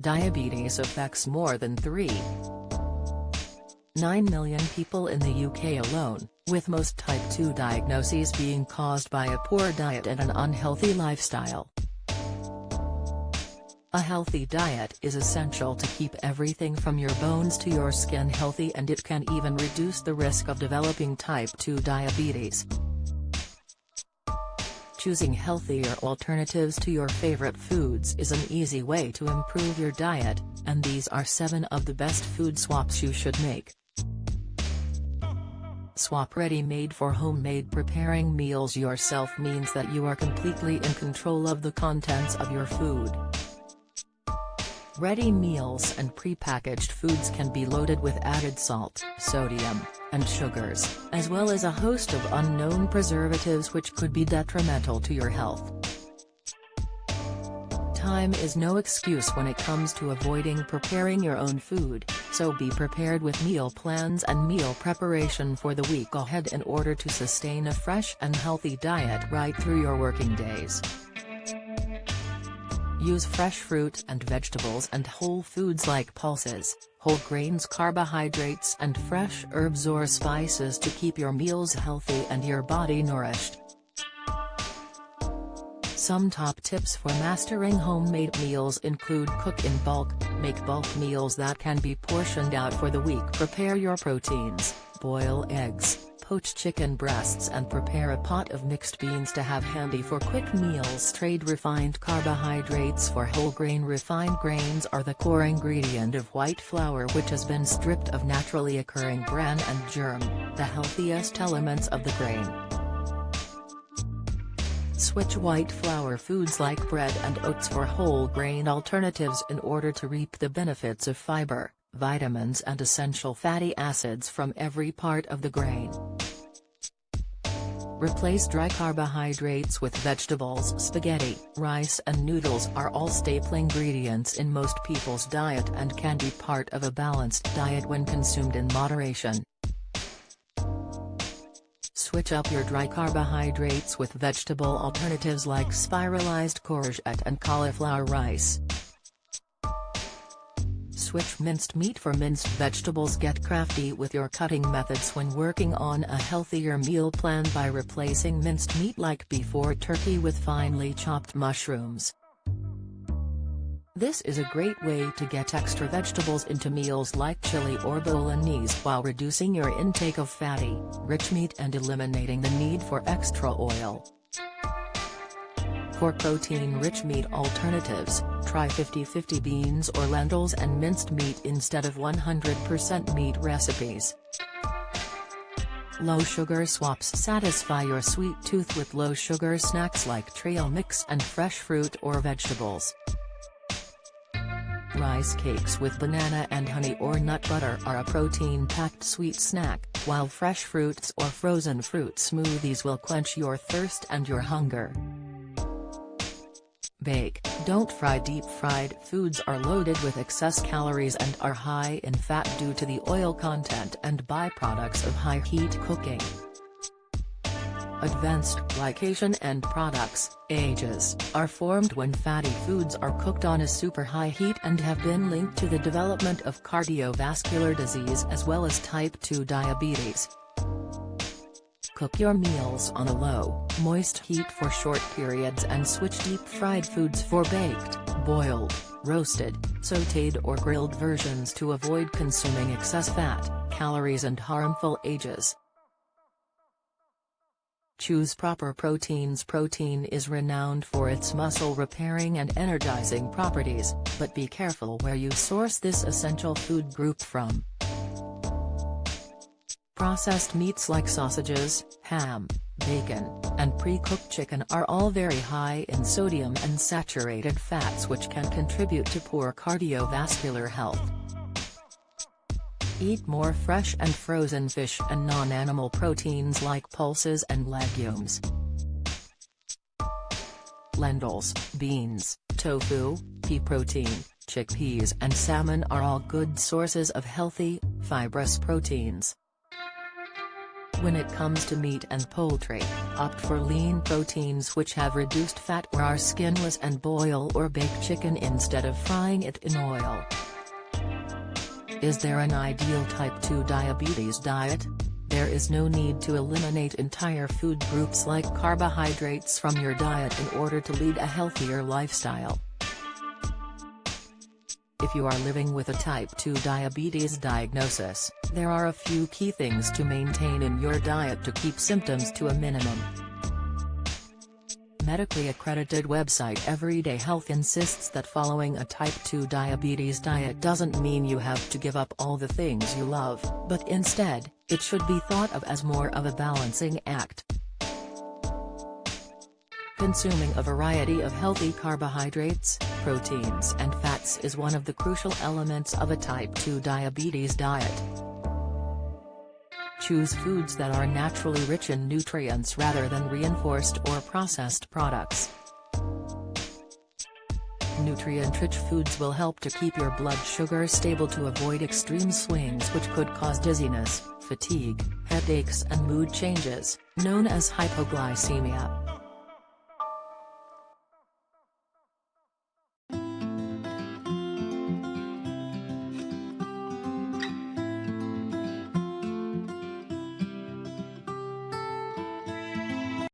Diabetes affects more than 3.9 million people in the UK alone, with most type 2 diagnoses being caused by a poor diet and an unhealthy lifestyle. A healthy diet is essential to keep everything from your bones to your skin healthy, and it can even reduce the risk of developing type 2 diabetes. Choosing healthier alternatives to your favorite foods is an easy way to improve your diet, and these are 7 of the best food swaps you should make. Swap ready-made for homemade. Preparing meals yourself means that you are completely in control of the contents of your food. Ready meals and prepackaged foods can be loaded with added salt, sodium, and sugars, as well as a host of unknown preservatives which could be detrimental to your health. Time is no excuse when it comes to avoiding preparing your own food, so be prepared with meal plans and meal preparation for the week ahead in order to sustain a fresh and healthy diet right through your working days. Use fresh fruit and vegetables and whole foods like pulses, whole grains, carbohydrates and fresh herbs or spices to keep your meals healthy and your body nourished. Some top tips for mastering homemade meals include: cook in bulk, make bulk meals that can be portioned out for the week. Prepare your proteins, boil eggs, poach chicken breasts and prepare a pot of mixed beans to have handy for quick meals. Trade refined carbohydrates for whole grain. Refined grains are the core ingredient of white flour, which has been stripped of naturally occurring bran and germ, the healthiest elements of the grain. Switch white flour foods like bread and oats for whole grain alternatives in order to reap the benefits of fiber, vitamins and essential fatty acids from every part of the grain. Replace dry carbohydrates with vegetables. Spaghetti, rice and noodles are all staple ingredients in most people's diet and can be part of a balanced diet when consumed in moderation. Switch up your dry carbohydrates with vegetable alternatives like spiralized courgette and cauliflower rice. Switch minced meat for minced vegetables. Get crafty with your cutting methods when working on a healthier meal plan by replacing minced meat like beef or turkey with finely chopped mushrooms. This is a great way to get extra vegetables into meals like chili or bolognese while reducing your intake of fatty, rich meat and eliminating the need for extra oil. For protein-rich meat alternatives, try 50-50 beans or lentils and minced meat instead of 100% meat recipes. Low-sugar swaps. Satisfy your sweet tooth with low-sugar snacks like trail mix and fresh fruit or vegetables. Rice cakes with banana and honey or nut butter are a protein-packed sweet snack, while fresh fruits or frozen fruit smoothies will quench your thirst and your hunger. Bake, don't fry. Deep-fried foods are loaded with excess calories and are high in fat due to the oil content and byproducts of high-heat cooking. Advanced glycation end products, AGEs, are formed when fatty foods are cooked on a super high heat and have been linked to the development of cardiovascular disease as well as type 2 diabetes. Cook your meals on a low, moist heat for short periods and switch deep-fried foods for baked, boiled, roasted, sautéed or grilled versions to avoid consuming excess fat, calories and harmful AGEs. Choose proper proteins. Protein is renowned for its muscle repairing and energizing properties, but be careful where you source this essential food group from. Processed meats like sausages, ham, bacon, and pre-cooked chicken are all very high in sodium and saturated fats which can contribute to poor cardiovascular health. Eat more fresh and frozen fish and non-animal proteins like pulses and legumes. Lentils, beans, tofu, pea protein, chickpeas and salmon are all good sources of healthy, fibrous proteins. When it comes to meat and poultry, opt for lean proteins which have reduced fat or are skinless, and boil or bake chicken instead of frying it in oil. Is there an ideal type 2 diabetes diet? There is no need to eliminate entire food groups like carbohydrates from your diet in order to lead a healthier lifestyle. If you are living with a type 2 diabetes diagnosis, there are a few key things to maintain in your diet to keep symptoms to a minimum. Medically accredited website Everyday Health insists that following a type 2 diabetes diet doesn't mean you have to give up all the things you love, but instead, it should be thought of as more of a balancing act. Consuming a variety of healthy carbohydrates, proteins and fats is one of the crucial elements of a type 2 diabetes diet. Choose foods that are naturally rich in nutrients rather than reinforced or processed products. Nutrient-rich foods will help to keep your blood sugar stable to avoid extreme swings which could cause dizziness, fatigue, headaches and mood changes, known as hypoglycemia.